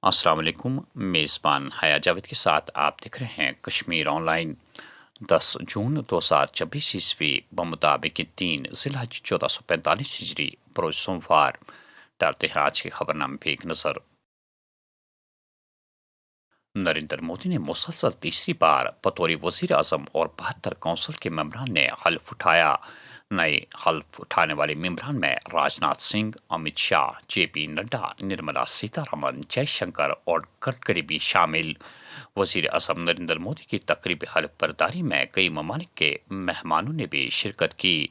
السلام علیکم، میزبان حیا جاوید کے ساتھ آپ دیکھ رہے ہیں کشمیر آن لائن۔ 10 جون 2026 عیسوی بمطابق 3 ذی الحج 1445 ہجری بروز سوموار۔ ڈالتے ہیں آج کے خبر نامے پہ ایک نظر۔ نریندر مودی نے مسلسل تیسری بار بطور وزیر اعظم اور 72 کونسل کے ممبران نے حلف اٹھایا۔ نئے حلف اٹھانے والے ممبران میں راجناتھ سنگھ، امت شاہ، جے پی نڈا، نرملا سیتا رمن، جے شنکر اور گڈکری بھی شامل۔ وزیر اعظم نریندر مودی کی تقریب حلف برداری میں کئی ممالک کے مہمانوں نے بھی شرکت کی،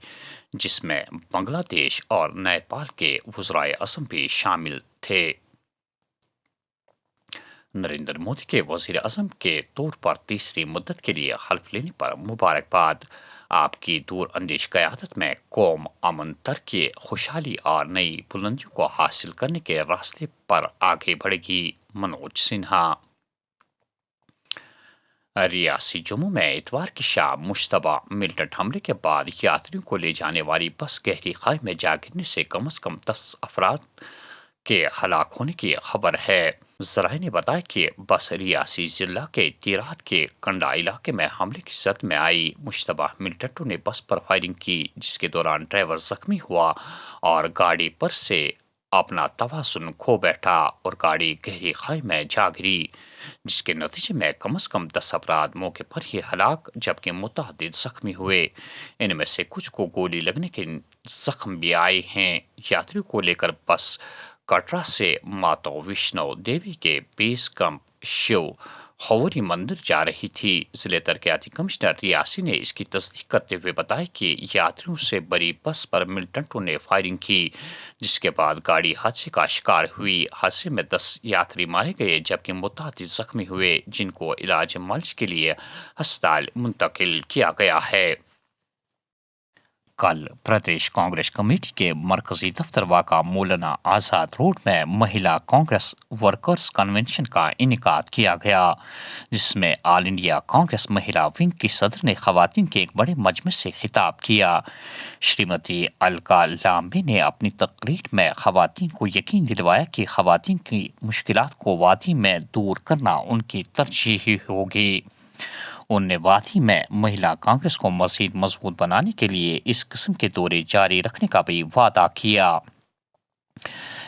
جس میں بنگلہ دیش اور نیپال کے وزرائے اعظم بھی شامل تھے۔ نریندر مودی کے وزیر اعظم کے طور پر تیسری مدت کے لیے حلف لینے پر مبارکباد۔ آپ کی دور اندیش قیادت میں قوم امن، ترقی، خوشحالی اور نئی بلندیوں کو حاصل کرنے کے راستے پر آگے بڑھے گی: منوج سنہا۔ ریاسی جموں میں اتوار کی شام مشتبہ ملٹنٹ حملے کے بعد یاتریوں کو لے جانے والی بس گہری خائی میں جا گرنے سے کم از کم 10 افراد کے ہلاک ہونے کی خبر ہے۔ ذرائع نے بتایا کہ بس ریاسی ضلع کے تیرات کے کنڈا علاقے میں حملے کی زد میں آئی۔ مشتبہ ملٹنٹوں نے بس پر فائرنگ کی، جس کے دوران ڈرائیور زخمی ہوا اور گاڑی پر سے اپنا توازن کھو بیٹھا اور گاڑی گہری خائی میں جا گری، جس کے نتیجے میں کم از کم 10 افراد موقع پر ہی ہلاک جبکہ متعدد زخمی ہوئے۔ ان میں سے کچھ کو گولی لگنے کے زخم بھی آئے ہیں۔ یاتریوں کو لے کر بس کٹرا سے ماتا ویشنو دیوی کے بیس کیمپ شیو ہوری مندر جا رہی تھی۔ ضلع ترقیاتی کمشنر ریاسی نے اس کی تصدیق کرتے ہوئے بتایا کہ یاتریوں سے بری بس پر ملٹنٹوں نے فائرنگ کی، جس کے بعد گاڑی حادثے کا شکار ہوئی۔ حادثے میں 10 یاتری مارے گئے جبکہ متعدد زخمی ہوئے، جن کو علاج معالجے کے لیے ہسپتال منتقل کیا گیا ہے۔ کل پردیش کانگریس کمیٹی کے مرکزی دفتر واقع مولانا آزاد روڈ میں مہیلا کانگریس ورکرز کنونشن کا انعقاد کیا گیا، جس میں آل انڈیا کانگریس مہیلا ونگ کی صدر نے خواتین کے ایک بڑے مجمع سے خطاب کیا۔ شریمتی الکا لامبے نے اپنی تقریر میں خواتین کو یقین دلوایا کہ خواتین کی مشکلات کو وادی میں دور کرنا ان کی ترجیح ہوگی۔ انہوں نے وادی میں مہیلا کانگریس کو مزید مضبوط بنانے کے لیے اس قسم کے دورے جاری رکھنے کا بھی وعدہ کیا۔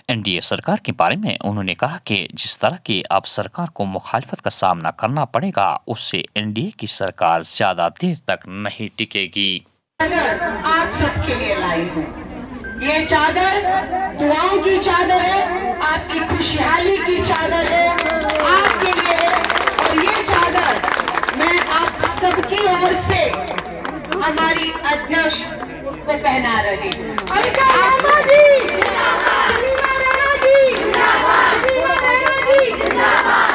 این ڈی اے سرکار کے بارے میں انہوں نے کہا کہ جس طرح کی اب سرکار کو مخالفت کا سامنا کرنا پڑے گا، اس سے این ڈی اے کی سرکار زیادہ دیر تک نہیں ٹکے گی۔ آپ سب کے لیے لائی ہوں، یہ چادر دعاؤں کی چادر ہے، آپ کی خوشحالی کی چادر ہے، آپ کے لیے، اور یہ چادر میں آپ سب کی اور سے ہماری ادھیش کو پہنا رہی ہوں۔ الکا لامبا جی، شریما رینا جی، شریما رینا جی،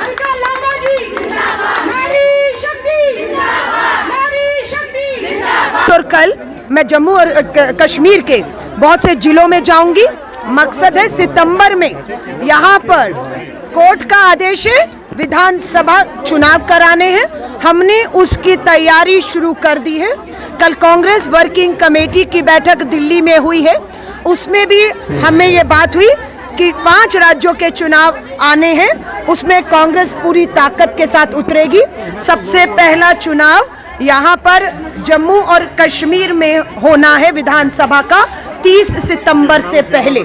الکا لامبا جی، ناری شکتی، ناری شکتی۔ اور کل میں جموں اور کشمیر کے بہت سے ضلعوں میں جاؤں گی۔ مقصد ہے ستمبر میں یہاں پر کورٹ کا آدیش ہے، ودھان سبھا چناؤ کرانے ہیں، ہم نے اس کی تیاری شروع کر دی ہے۔ کل کانگریس ورکنگ کمیٹی کی بیٹھک دلی میں ہوئی ہے، اس میں بھی ہمیں یہ بات ہوئی کہ 5 راجیوں کے چناؤ آنے ہیں، اس میں کانگریس پوری طاقت کے ساتھ اترے گی۔ سب سے پہلا چناؤ یہاں پر جموں اور کشمیر میں ہونا ہے ودھان سبھا کا 30 ستمبر سے پہلے۔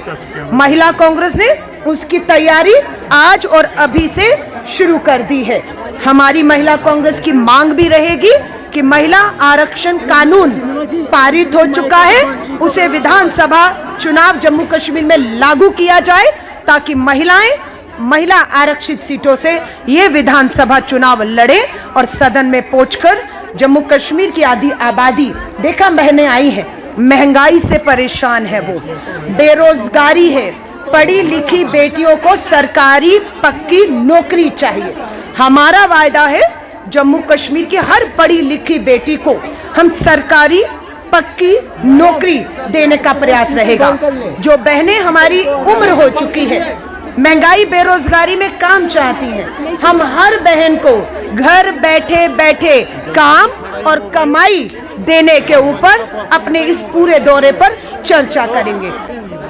مہیلا کانگریس نے اس کی تیاری آج اور ابھی سے شروع کر دی ہے۔ ہماری مہیلا کانگریس کی مانگ بھی رہے گی کہ مہیلا آرکشن قانون پارت ہو چکا ہے، اسے ودھان سبھا چناؤ جموں کشمیر میں لاگو کیا جائے تاکہ مہیلا آرکشت سیٹوں سے یہ ودھان سبھا چناؤ لڑے اور صدن میں پہنچ کر جموں کشمیر کی آدھی آبادی دیکھا بہنیں آئی ہیں، مہنگائی سے پریشان ہے، وہ بے روزگاری ہے، پڑھی لکھی بیٹیوں کو سرکاری پکی نوکری چاہیے۔ ہمارا وعدہ ہے جموں کشمیر کی ہر پڑھی لکھی بیٹی کو ہم سرکاری پکی نوکری دینے کا پریاس رہے گا۔ جو بہنیں ہماری عمر ہو چکی ہے، مہنگائی بے روزگاری میں کام چاہتی ہیں، ہم ہر بہن کو گھر بیٹھے بیٹھے کام اور کمائی دینے کے اوپر اپنے اس پورے دورے پر چرچا کریں گے۔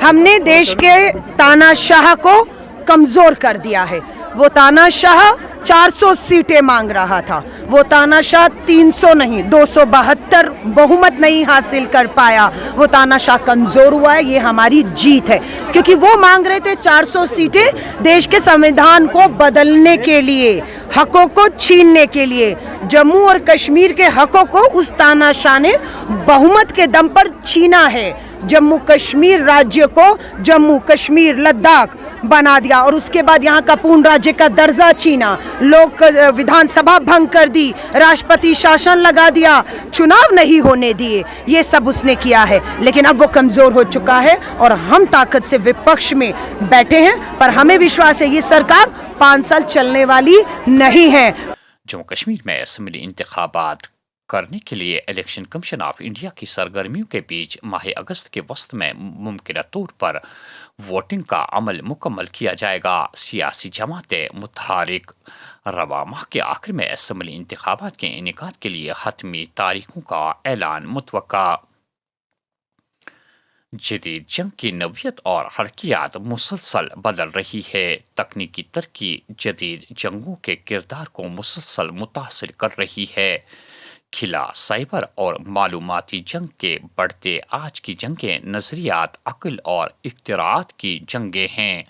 ہم نے دیش کے تاناشاہ کو کمزور کر دیا ہے. وہ تاناشاہ 400 سیٹیں مانگ رہا تھا, وہ تاناشاہ 300 نہیں 272 بہمت نہیں حاصل کر پایا. وہ تاناشاہ کمزور ہوا ہے, یہ ہماری جیت ہے, کیونکہ وہ مانگ رہے تھے 400 سیٹیں دیش کے سنویدھان کو بدلنے کے لیے, حقوں کو چھیننے کے لیے. جموں اور کشمیر کے حقوں کو اس تاناشاہ نے بہمت کے دم پر چھینا ہے. جموں کشمیر راجیہ کو جموں کشمیر لداخ بنا دیا, اور اس کے بعد یہاں کا پورن راجیہ کا درجہ چھینا, لوک ودھان سبھا بھنگ کر دی, راشٹرپتی شاسن لگا دیا, چناؤ نہیں ہونے دیے. یہ سب اس نے کیا ہے, لیکن اب وہ کمزور ہو چکا ہے اور ہم طاقت سے وپکش میں بیٹھے ہیں, پر ہمیں وشواس ہے یہ سرکار 5 سال چلنے والی نہیں ہے. جموں کشمیر میں اسمبلی انتخابات کرنے کے لیے الیکشن کمیشن آف انڈیا کی سرگرمیوں کے بیچ ماہ اگست کے وسط میں ممکنہ طور پر ووٹنگ کا عمل مکمل کیا جائے گا. سیاسی جماعتیں متحرک رواں ماہ کے آخر میں اسمبلی انتخابات کے انعقاد کے لیے حتمی تاریخوں کا اعلان متوقع. جدید جنگ کی نوعیت اور حرکیات مسلسل بدل رہی ہے. تکنیکی ترقی جدید جنگوں کے کردار کو مسلسل متاثر کر رہی ہے. خلا سائبر اور معلوماتی جنگ کے بڑھتے آج کی جنگیں نظریات, عقل اور اختراعات کی جنگیں ہیں.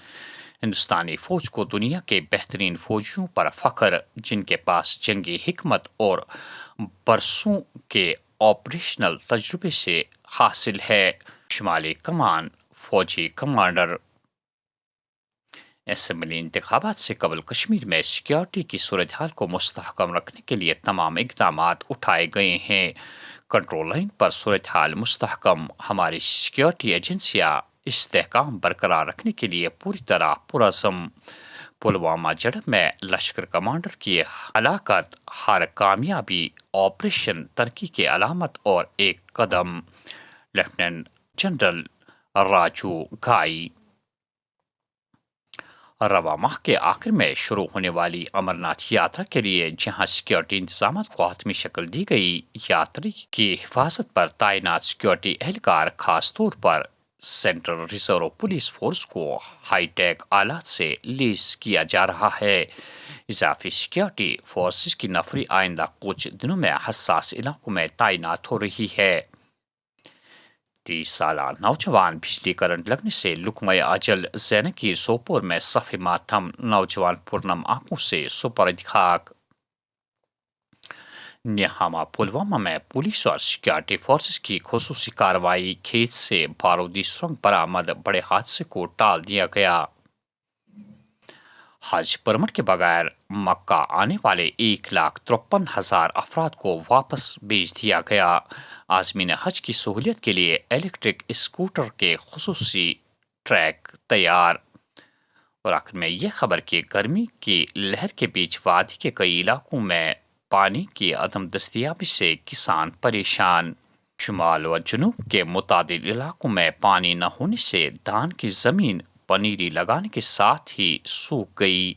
ہندوستانی فوج کو دنیا کے بہترین فوجیوں پر فخر, جن کے پاس جنگی حکمت اور برسوں کے آپریشنل تجربے سے حاصل ہے. شمالی کمان فوجی کمانڈر. اسمبلی انتخابات سے قبل کشمیر میں سیکیورٹی کی صورتحال کو مستحکم رکھنے کے لیے تمام اقدامات اٹھائے گئے ہیں. کنٹرول لائن پر صورتحال مستحکم. ہماری سیکیورٹی ایجنسیاں استحکام برقرار رکھنے کے لیے پوری طرح پرعزم. پلوامہ جھڑپ میں لشکر کمانڈر کی ہلاکت ہر کامیابی آپریشن ترقی کی علامت اور ایک قدم. Lieutenant general Raju Ghai. رواں ماہ کے آخر میں شروع ہونے والی امرناتھ یاترا کے لیے جہاں سیکیورٹی انتظامات کو حتمی شکل دی گئی, یاتری کی حفاظت پر تعینات سیکیورٹی اہلکار خاص طور پر سینٹرل ریزرو پولیس فورس کو ہائی ٹیک آلات سے لیس کیا جا رہا ہے. اضافی سیکیورٹی فورسز کی نفری آئندہ کچھ دنوں میں حساس علاقوں میں تعینات ہو رہی ہے. 30 سالہ نوجوان بجلی کرنٹ لگنے سے لقمہ اجل. زینکی سوپور میں صف ماتم, نوجوان پرنم آنکھوں سے سپرد خاک. نیہاما پلوامہ میں پولیس اور سیکیورٹی فورسز کی خصوصی کارروائی, کھیت سے بارودی سرنگ برآمد. بڑے حادثے کو ٹال دیا گیا. حج پرمٹ کے بغیر مکہ آنے والے 1,53,000 افراد کو واپس بھیج دیا گیا. عازمین حج کی سہولیت کے لیے الیکٹرک اسکوٹر کے خصوصی ٹریک تیار. اور آخر میں یہ خبر کہ گرمی کی لہر کے بیچ وادی کے کئی علاقوں میں پانی کی عدم دستیابی سے کسان پریشان. شمال و جنوب کے متعدد علاقوں میں پانی نہ ہونے سے دھان کی زمین پنیری لگانے کے ساتھ ہی سوکھ گئی.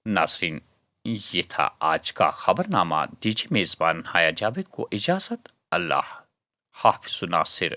ناظرین, یہ تھا آج کا خبر نامہ. دیجیے میزبان حیا جاوید کو اجازت. اللہ حافظ. ناصر.